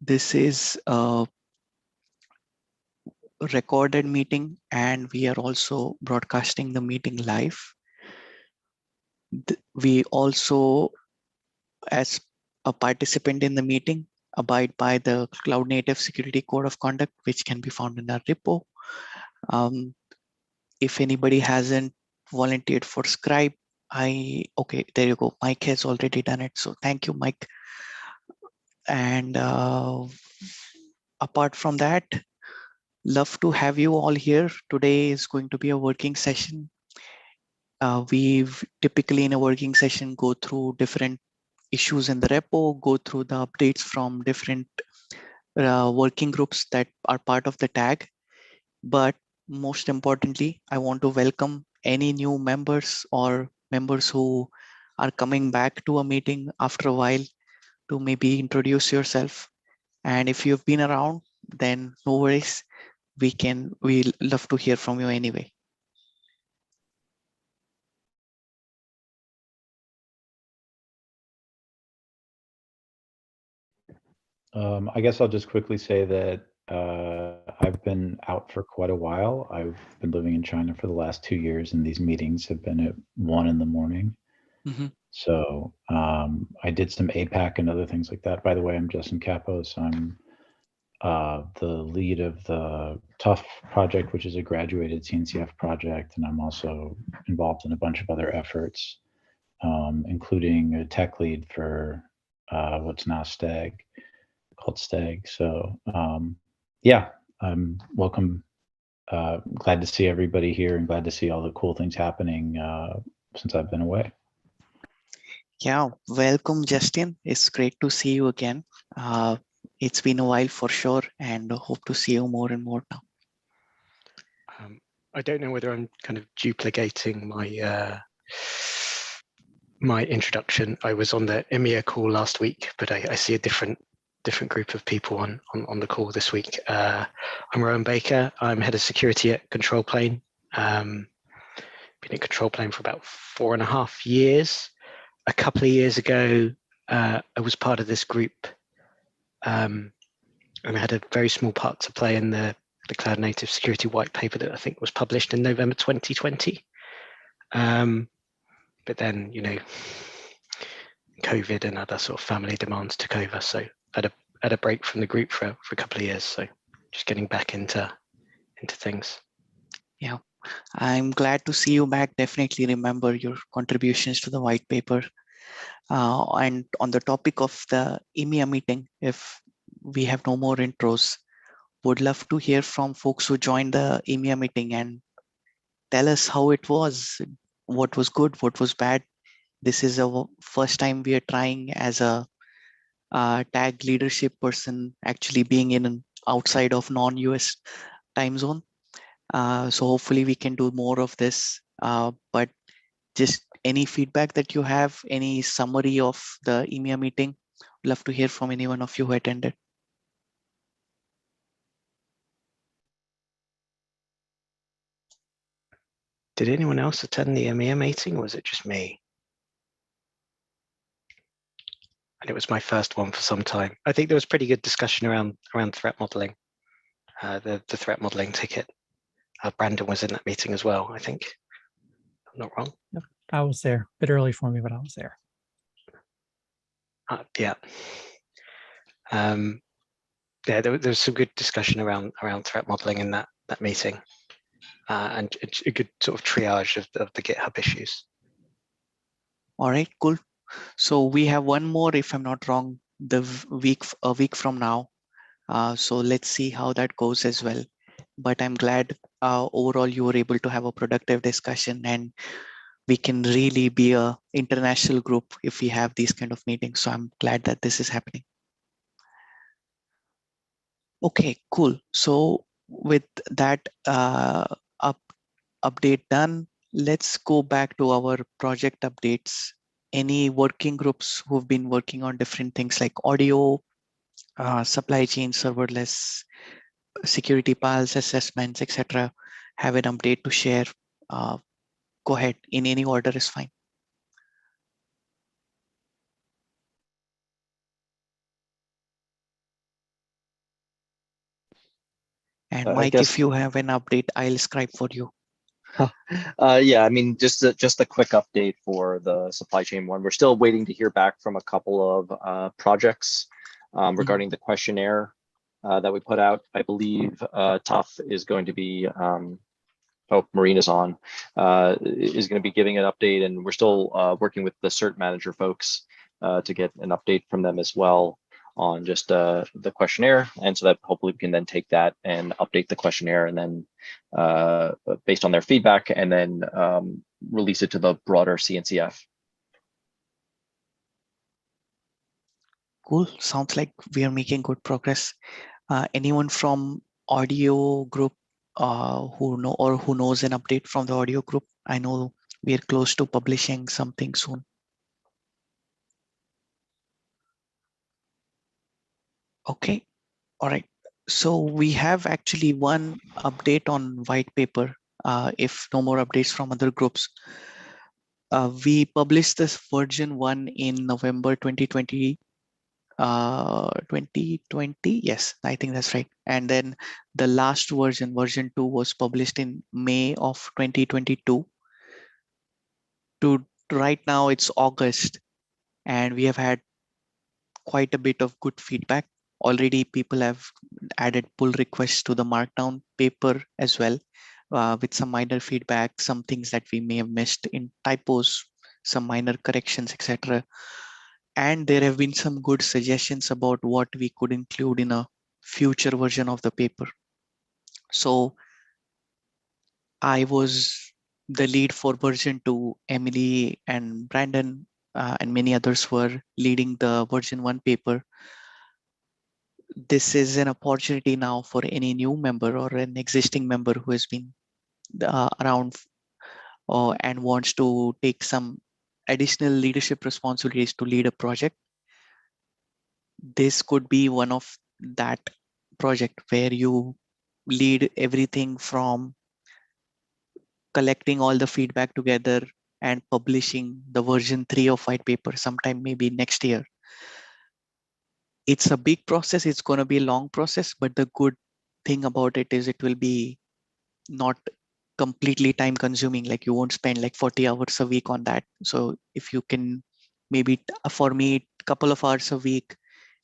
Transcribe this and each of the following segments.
This is a recorded meeting and we are also broadcasting the meeting live. We also, as a participant in the meeting, abide by the Cloud Native Security Code of Conduct, which can be found in our repo. If anybody hasn't volunteered for Scribe, okay, there you go. Mike has already done it. So thank you, Mike. And apart from that, love to have you all here. Today is going to be a working session. We've typically in a working session go through different issues in the repo, go through the updates from different working groups that are part of the tag. But most importantly, I want to welcome any new members or members who are coming back to a meeting after a while to maybe introduce yourself. And if you've been around, then no worries. We'll love to hear from you anyway. I guess I'll just quickly say that I've been out for quite a while. I've been living in China for the last 2 years, and these meetings have been at 1 in the morning. So I did some APAC and other things like that. By the way, I'm Justin Kapos. I'm the lead of the TUF project, which is a graduated CNCF project, and I'm also involved in a bunch of other efforts, including a tech lead for what's now STAG, called STAG. So yeah, I'm welcome. Glad to see everybody here and glad to see all the cool things happening since I've been away. Yeah, welcome, Justin. It's great to see you again. It's been a while for sure, and hope to see you more and more now. I don't know whether I'm kind of duplicating my introduction. I was on the EMEA call last week, but I see a different group of people on the call this week. I'm Rowan Baker. I'm head of security at Control Plane. Been at Control Plane for about 4.5 years. A couple of years ago, I was part of this group, and I had a very small part to play in the Cloud Native Security white paper that I think was published in November 2020. But then, you know, COVID and other sort of family demands took over. So I had a break from the group for a couple of years. So just getting back into things. Yeah, I'm glad to see you back. Definitely remember your contributions to the white paper. And on the topic of the EMEA meeting, if we have no more intros, would love to hear from folks who joined the EMEA meeting and tell us how it was, what was good, what was bad. This is a first time we are trying as a tag leadership person actually being in an outside of non-US time zone. So hopefully we can do more of this, but just any feedback that you have, any summary of the EMEA meeting, love to hear from anyone of you who attended. Did anyone else attend the EMEA meeting, or was it just me? And it was my first one for some time. I think there was pretty good discussion around threat modeling, the threat modeling ticket. Brandon was in that meeting as well, I think. I'm not wrong. Yep, I was there. A bit early for me, but I was there. Yeah. Yeah, there was some good discussion around threat modeling in that meeting, and a good sort of triage of the GitHub issues. All right, cool. So we have one more, if I'm not wrong, a week from now. So let's see how that goes as well. But I'm glad overall you were able to have a productive discussion, and we can really be a international group if we have these kind of meetings. So I'm glad that this is happening. Okay, cool. So with that update done, let's go back to our project updates. Any working groups who've been working on different things like audio, supply chain, serverless, security piles, assessments, etc., have an update to share? Go ahead, in any order is fine. And I Mike, if guess, you have an update, I'll scribe for you. yeah, I mean, just a quick update for the supply chain one. We're still waiting to hear back from a couple of projects regarding the questionnaire that we put out. I believe Tough is going to be, oh, Marina's on, is going to be giving an update, and we're still working with the cert manager folks to get an update from them as well on just the questionnaire, and so that hopefully we can then take that and update the questionnaire, and then based on their feedback, and then release it to the broader CNCF. Cool. Sounds like we are making good progress. Anyone from audio group who know or who knows an update from the audio group? I know we are close to publishing something soon. Okay. All right. So we have actually one update on white paper. If no more updates from other groups, we published this version 1 in November 2020. 2020, yes, I think that's right. And then the last version, version 2, was published in May of 2022. To right now it's August, and we have had quite a bit of good feedback. Already people have added pull requests to the markdown paper as well, with some minor feedback, some things that we may have missed in typos, some minor corrections, etc. And there have been some good suggestions about what we could include in a future version of the paper. So I was the lead for version 2. Emily and Brandon and many others were leading the version 1 paper. This is an opportunity now for any new member or an existing member who has been around and wants to take some additional leadership responsibilities to lead a project. This could be one of that project where you lead everything from collecting all the feedback together and publishing the version 3 of white paper sometime maybe next year. It's a big process. It's going to be a long process, but the good thing about it is it will be not completely time consuming. Like you won't spend like 40 hours a week on that. So if you can maybe for me, a couple of hours a week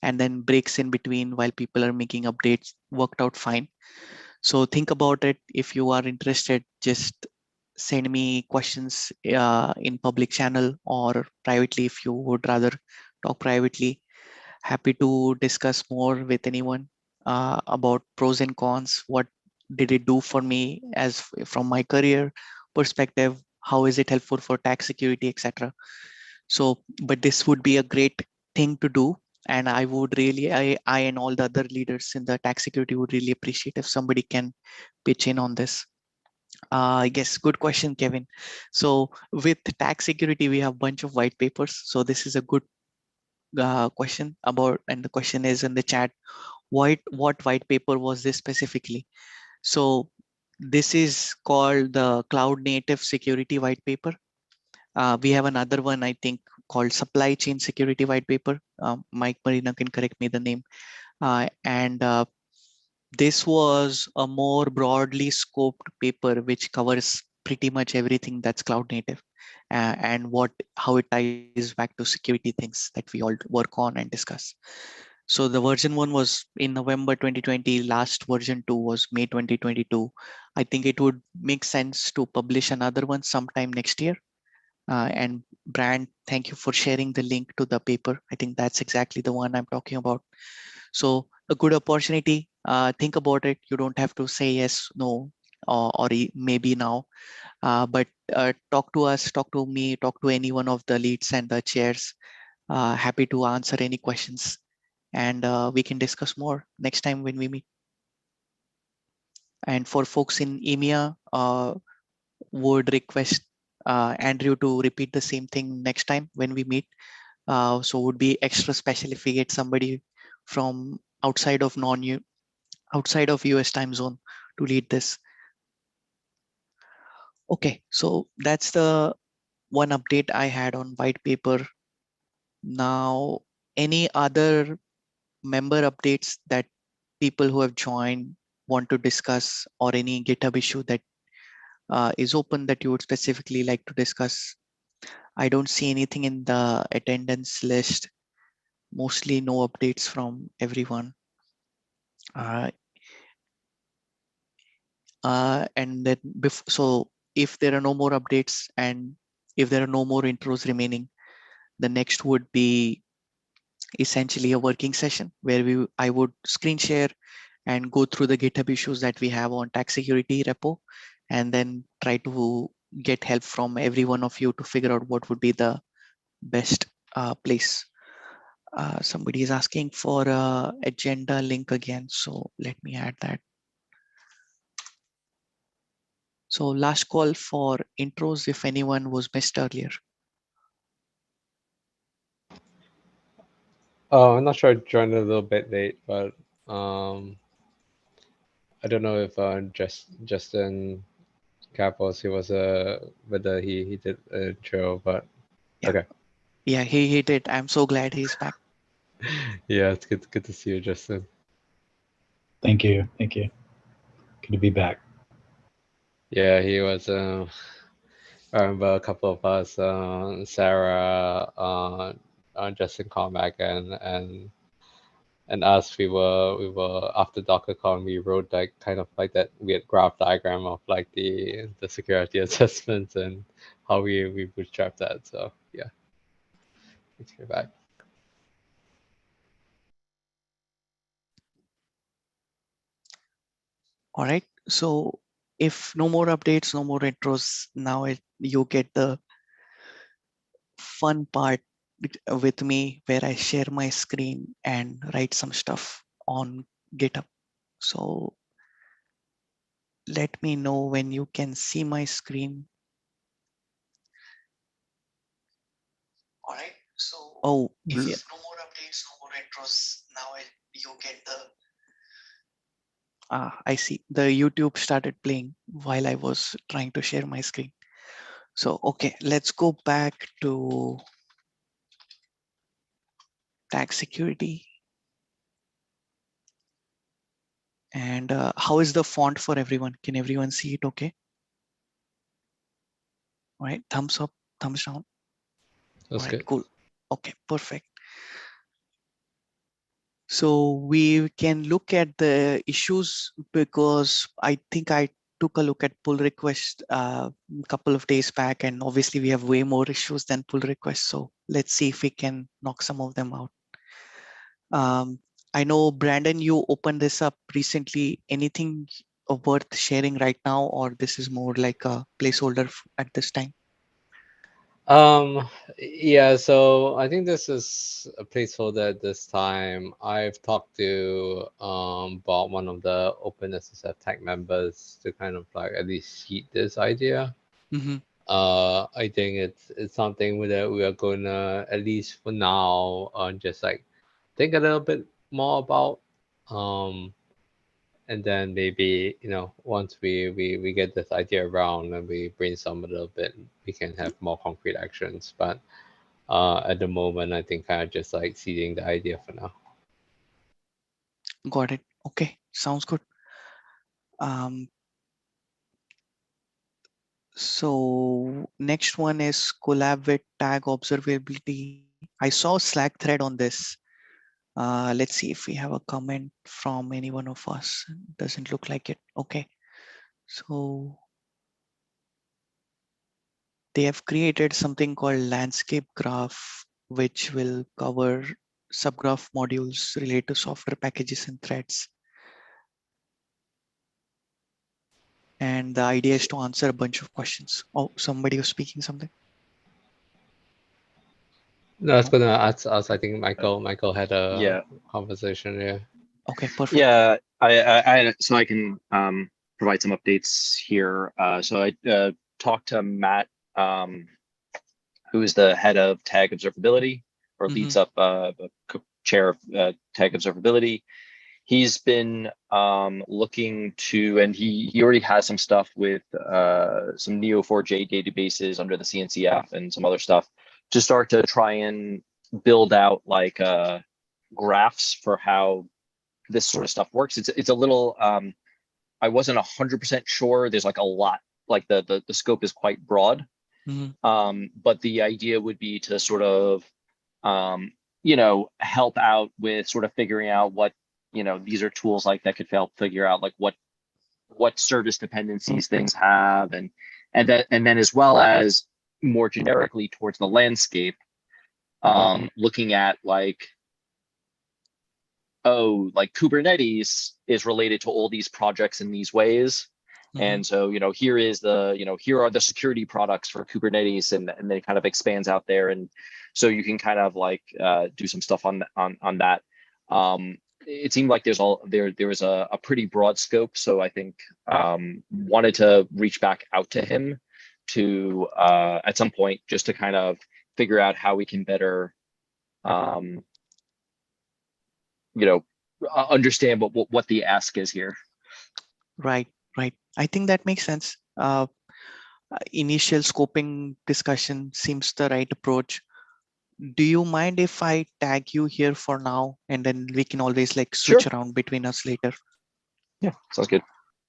and then breaks in between while people are making updates worked out fine. So think about it. If you are interested, just send me questions in public channel or privately if you would rather talk privately. Happy to discuss more with anyone about pros and cons. What did it do for me as from my career perspective? How is it helpful for tax security, etc. So, but this would be a great thing to do. And I would really, I and all the other leaders in the tax security would really appreciate if somebody can pitch in on this. I guess good question, Kevin. So with tax security, we have a bunch of white papers. So this is a good question about, and the question is in the chat, what white paper was this specifically? So this is called the Cloud Native Security White Paper. We have another one, I think, called Supply Chain Security White Paper. Mike Marina can correct me the name. And this was a more broadly scoped paper which covers pretty much everything that's cloud native and how it ties back to security things that we all work on and discuss. So the version 1 was in November 2020, last version 2 was May 2022. I think it would make sense to publish another one sometime next year. And Brand, thank you for sharing the link to the paper. I think that's exactly the one I'm talking about. So a good opportunity. Think about it. You don't have to say yes, no, or maybe now. But talk to us, talk to me, talk to any one of the leads and the chairs. Happy to answer any questions, and we can discuss more next time when we meet. And for folks in EMEA, would request Andrew to repeat the same thing next time when we meet. So would be extra special if we get somebody from outside of outside of US time zone to lead this. Okay, so that's the one update I had on white paper. Now, any other member updates that people who have joined want to discuss, or any GitHub issue that is open that you would specifically like to discuss? I don't see anything in the attendance list. Mostly no updates from everyone. And then so if there are no more updates and if there are no more intros remaining, the next would be essentially a working session where I would screen share and go through the GitHub issues that we have on tag security repo, and then try to get help from every one of you to figure out what would be the best place. Somebody is asking for a agenda link again, so let me add that. So last call for intros if anyone was missed earlier. Oh, I'm not sure. I joined a little bit late, but I don't know if Justin Capos, he was whether he did a intro, but Yeah. okay. Yeah, he did. I'm so glad he's back. Yeah, it's good to see you, Justin. Thank you. Thank you. Good to be back. Yeah, he was. I remember a couple of us, Sarah, Justin Carmack, and us. We were after DockerCon. We wrote like kind of like that weird graph diagram of like the security assessments and how we bootstrap that. So yeah, thanks for back. All right. So if no more updates, no more intros, now you get the fun part with me where I share my screen and write some stuff on GitHub. So let me know when you can see my screen. All right. So if no more updates, no more intros, now you get the I see the YouTube started playing while I was trying to share my screen. So, okay, let's go back to tag security. And how is the font for everyone? Can everyone see it okay? All right, thumbs up, thumbs down. That's All right, good. cool. Okay, perfect. So we can look at the issues because I think I took a look at pull request a couple of days back, and obviously we have way more issues than pull requests. So let's see if we can knock some of them out. I know Brandon, you opened this up recently. Anything worth sharing right now, or this is more like a placeholder at this time? Yeah, so I think this is a placeholder at this time. I've talked to Bob, one of the OpenSSF tag members, to kind of like at least seed this idea. Mm-hmm. I think it's something that we are gonna, at least for now, just like think a little bit more about. And then maybe, once we get this idea around and we brainstorm a little bit, we can have more concrete actions. But at the moment, I think kind of just like seeding the idea for now. Got it. Okay, sounds good. So next one is collab with tag observability. I saw a Slack thread on this. Let's see if we have a comment from any one of us. Doesn't look like it. Okay. So they have created something called landscape graph, which will cover subgraph modules related to software packages and threads. And the idea is to answer a bunch of questions. Oh, somebody was speaking something. No, I was gonna ask. I think Michael had a Yeah. conversation. Yeah. Okay, perfect. Yeah, so I can provide some updates here. So I talked to Matt, who is the head of tag observability, or leads up chair of tag observability. He's been looking to, and he already has some stuff with some Neo4j databases under the CNCF and some other stuff to start to try and build out like graphs for how this sort of stuff works. It's a little I wasn't 100% sure. There's like a lot, like the scope is quite broad. But the idea would be to sort of, help out with sort of figuring out what, these are tools like that could help figure out like what service dependencies things have, and then as well as more generically towards the landscape, looking at like, oh, like Kubernetes is related to all these projects in these ways. And so, here is here are the security products for Kubernetes, and then it kind of expands out there. And so you can kind of like do some stuff on that. It seemed like there was a pretty broad scope. So I think wanted to reach back out to him to at some point just to kind of figure out how we can better understand what the ask is here. Right. I think that makes sense. Initial scoping discussion seems the right approach. Do you mind if I tag you here for now, and then we can always like switch around between us later? Yeah, sounds good.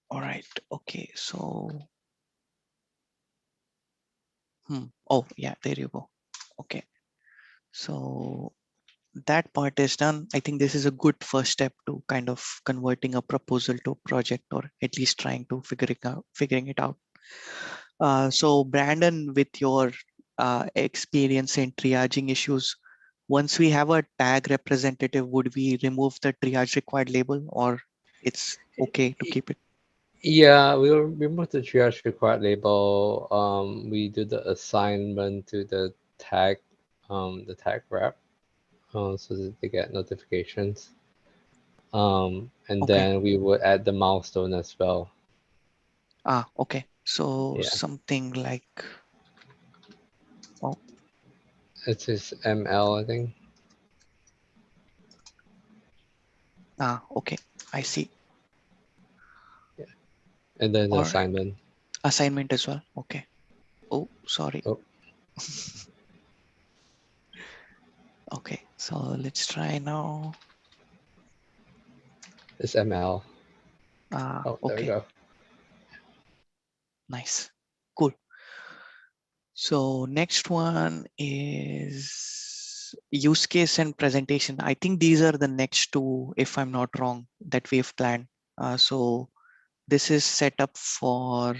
All right. Okay. So, oh yeah, there you go. Okay. So that part is done. I think this is a good first step to kind of converting a proposal to a project, or at least trying to figuring it out. So Brandon, with your experience in triaging issues, once we have a tag representative, would we remove the triage required label, or it's okay to keep it? Yeah, we will remove the triage required label. We do the assignment to the tag rep, so that they get notifications. And then we would add the milestone as well. Okay. So something like, oh, it is ML, I think. Okay, I see. Yeah, and then the assignment. Assignment as well. Okay. Oh, sorry. Oh. Okay, so let's try now. It's ML. Okay. There we go. Nice. Cool. So next one is use case and presentation. I think these are the next two, if I'm not wrong, that we've planned. So this is set up for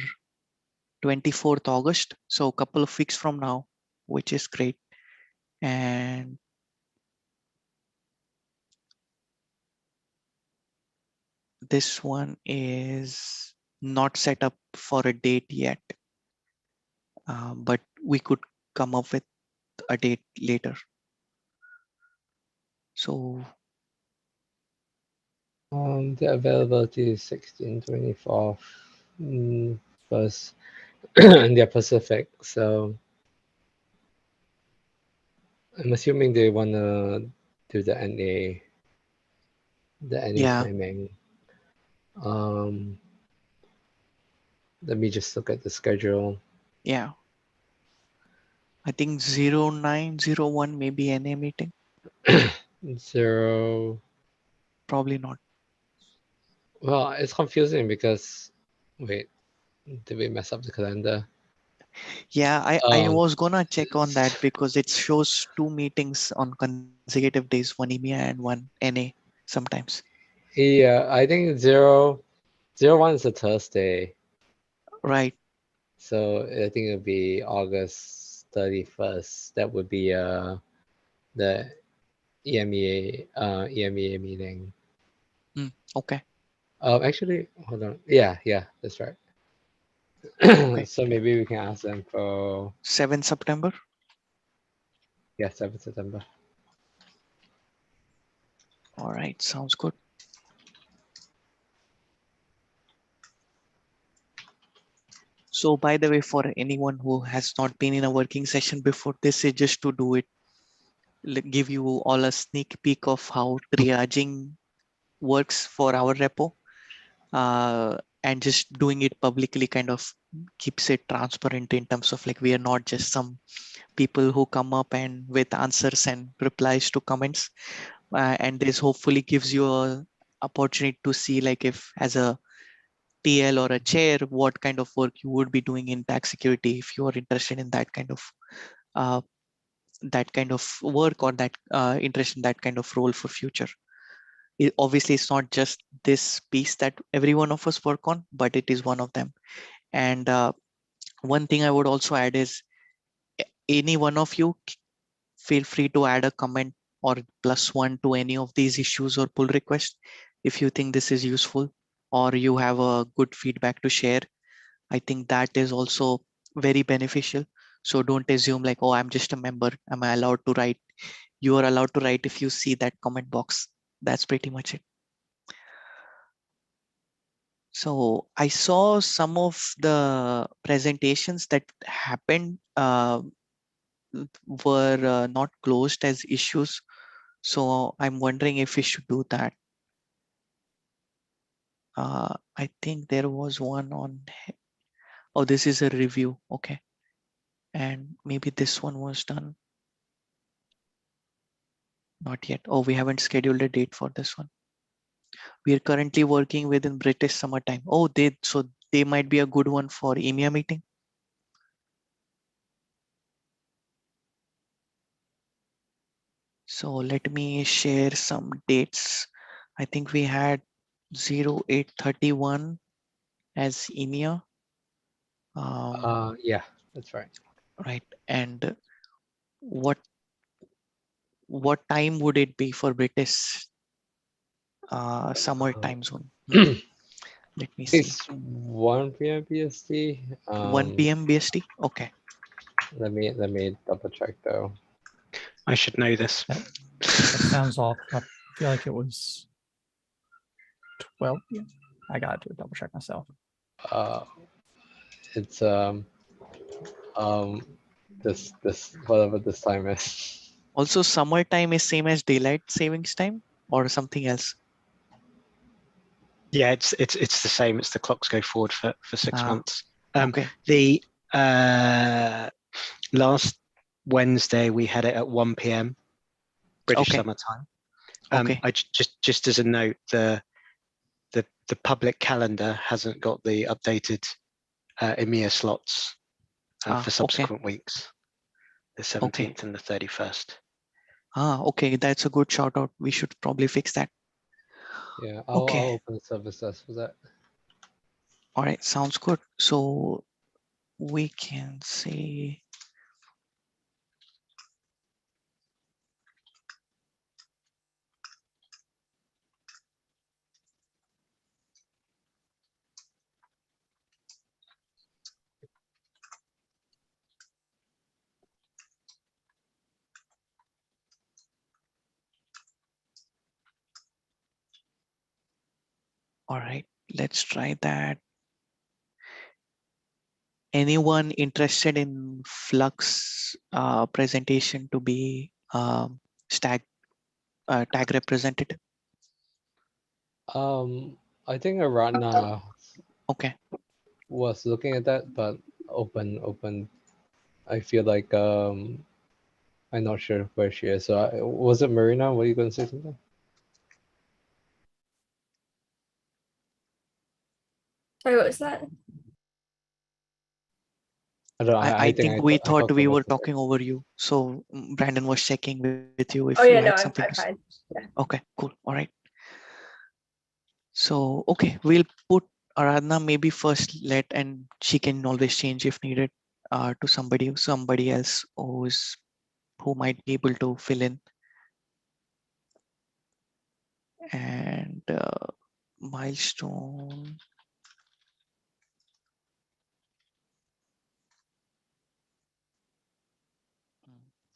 24th August. So a couple of weeks from now, which is great. And this one is not set up for a date yet, but we could come up with a date later. So the availability is 16/24 first in the Pacific. So I'm assuming they want to do the NA timing. Let me just look at the schedule. Yeah. I think 0901 maybe NA meeting. 0. Probably not. Well, it's confusing because, wait, did we mess up the calendar? Yeah, I was gonna check on that because it shows 2 meetings on consecutive days, one EMEA and one NA sometimes. Yeah, I think 01 is a Thursday. Right. So I think it'll be August 31st. That would be the EMEA meeting. Okay. Actually, hold on. Yeah, that's right. Okay. So maybe we can ask them for 7 September. Yeah, 7 September. All right, sounds good. So by the way, for anyone who has not been in a working session before, this is just to do it, give you all a sneak peek of how triaging works for our repo. And just doing it publicly kind of keeps it transparent in terms of like, we are not just some people who come up and with answers and replies to comments. And this hopefully gives you a opportunity to see like if as a TL or a chair, what kind of work you would be doing in tag security if you are interested in uh, that kind of work, or that interest in that kind of role for future. Obviously, it's not just this piece that every one of us work on, but it is one of them. And one thing I would also add is, any one of you feel free to add a comment or +1 to any of these issues or pull requests if you think this is useful, or you have a good feedback to share. I think that is also very beneficial. So don't assume like, oh, I'm just a member, am I allowed to write? You are allowed to write if you see that comment box. That's pretty much it. So I saw some of the presentations that happened were not closed as issues. So I'm wondering if we should do that. I think there was one on, oh, this is a review. Okay. And maybe this one was done. Not yet. Oh, we haven't scheduled a date for this one. We are currently working within British summertime. Oh, so they might be a good one for EMEA meeting. So let me share some dates. I think we had 0831 as EMEA. Yeah, that's right. Right. And what time would it be for British summer time zone? Let me see. It's 1 p.m. BST. 1 p.m. BST. Okay. Let me double check though. I should know this. That sounds off. I feel like it was 12 p.m. I got to double check myself. It's this whatever this time is. Also, summer time is same as daylight savings time or something else? Yeah, it's the same. It's the clocks go forward for 6 months. Okay. The last Wednesday we had it at 1 p.m. British Okay. Summer Time. Okay. I just as a note, the public calendar hasn't got the updated EMEA slots for subsequent weeks, the 17th and the 31st. Okay, that's a good shout out. We should probably fix that. Yeah, I'll open the service desk for that. All right, sounds good. So we can say all right, let's try that. Anyone interested in Flux presentation to be tag representative? I think Aradna Okay. was looking at that, but open. I feel like I'm not sure where she is. So was it Marina? Were you going to say something? Sorry, what was that? I don't know. I think we thought we were about it. talking over you. So Brandon was checking with you if Oh you yeah, had no, something I'm to say. fine. Yeah. Okay, cool. All right. So, okay, we'll put Aradhana maybe first let, and she can always change if needed to somebody else who might be able to fill in. And milestone.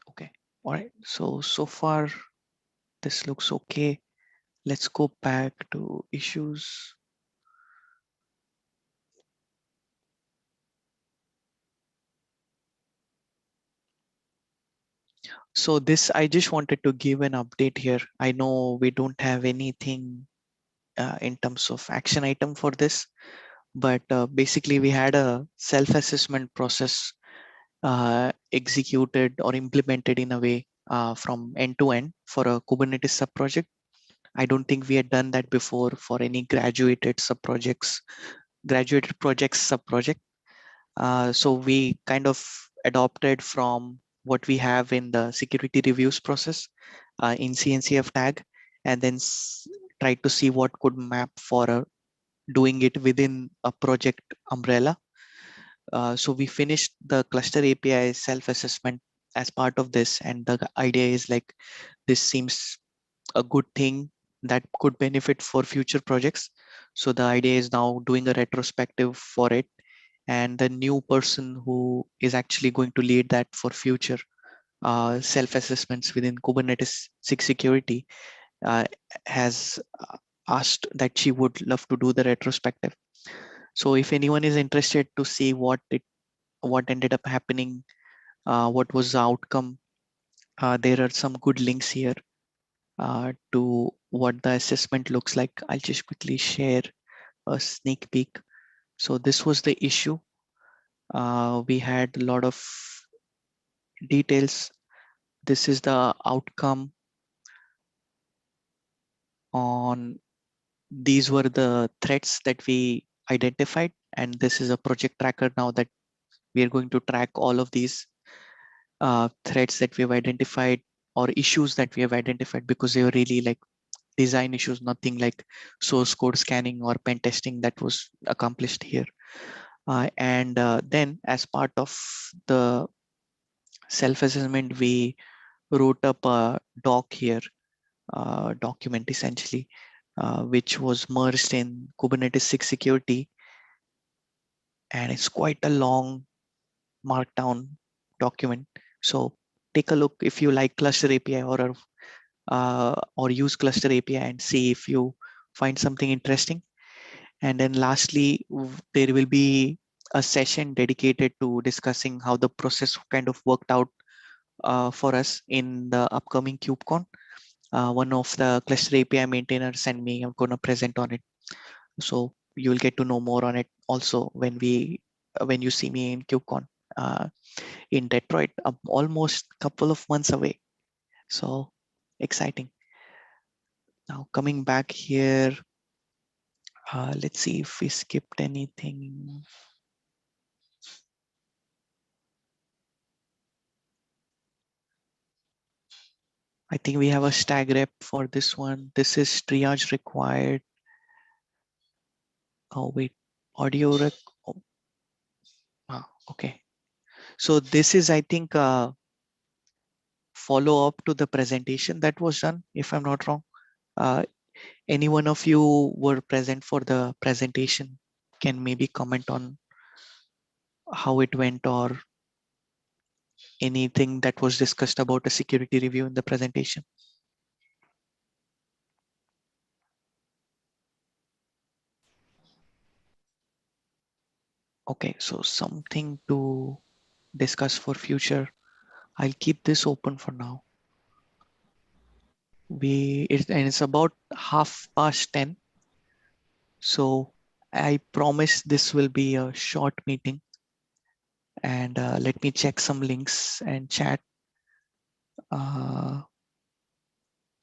Okay. All right. So far this looks okay. Let's go back to issues. So this, I just wanted to give an update here. I know we don't have anything in terms of action item for this, but basically we had a self-assessment process executed or implemented in a way from end to end for a Kubernetes subproject. I don't think we had done that before for any graduated subprojects graduated projects sub-project. So we kind of adopted from what we have in the security reviews process in CNCF tag, and then tried to see what could map for doing it within a project umbrella. So we finished the cluster API self-assessment as part of this, and the idea is like this seems a good thing that could benefit for future projects. So the idea is now doing a retrospective for it, and the new person who is actually going to lead that for future self-assessments within Kubernetes 6 security has asked that she would love to do the retrospective. So if anyone is interested to see what ended up happening, what was the outcome, there are some good links here to what the assessment looks like. I'll just quickly share a sneak peek. So this was the issue. We had a lot of details. This is the outcome on these were the threats that we identified, and this is a project tracker now that we are going to track all of these threats that we have identified or issues that we have identified, because they were really like design issues, nothing like source code scanning or pen testing that was accomplished here. And then as part of the self-assessment, we wrote up a doc here, document essentially, which was merged in Kubernetes 6 security. And it's quite a long markdown document. So take a look if you like cluster API or use cluster API and see if you find something interesting. And then lastly, there will be a session dedicated to discussing how the process kind of worked out for us in the upcoming KubeCon. One of the cluster API maintainers and me are going to present on it. So you'll get to know more on it also when you see me in KubeCon in Detroit, almost a couple of months away. So exciting. Now coming back here, let's see if we skipped anything. I think we have a stag rep for this one. This is triage required. Oh wait, audio rec. Oh, okay. So this is, I think, follow up to the presentation that was done, if I'm not wrong. Any one of you were present for the presentation can maybe comment on how it went or anything that was discussed about a security review in the presentation. Okay, so something to discuss for future. I'll keep this open for now. And it's about 10:30. So I promise this will be a short meeting. And let me check some links and chat.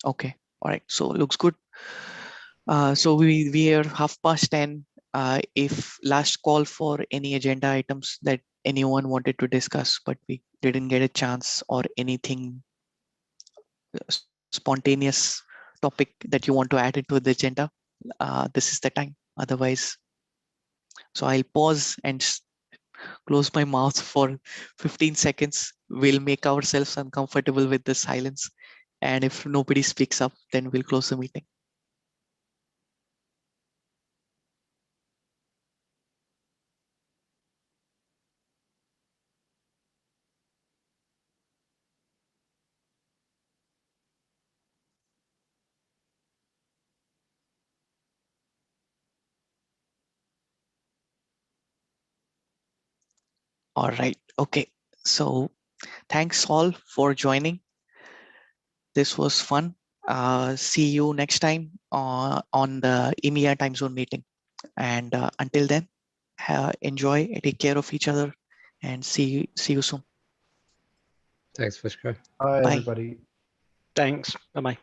Okay, all right, so looks good. So we are 10:30. If last call for any agenda items that anyone wanted to discuss, but we didn't get a chance, or anything spontaneous topic that you want to add into the agenda, this is the time. Otherwise, so I'll pause and close my mouth for 15 seconds. We'll make ourselves uncomfortable with the silence. And if nobody speaks up, then we'll close the meeting. All right. Okay. So thanks all for joining. This was fun. See you next time on the EMEA time zone meeting. And until then, enjoy, take care of each other, and see you soon. Thanks, Pushkar. Bye, Bye. everybody. Thanks. Bye-bye.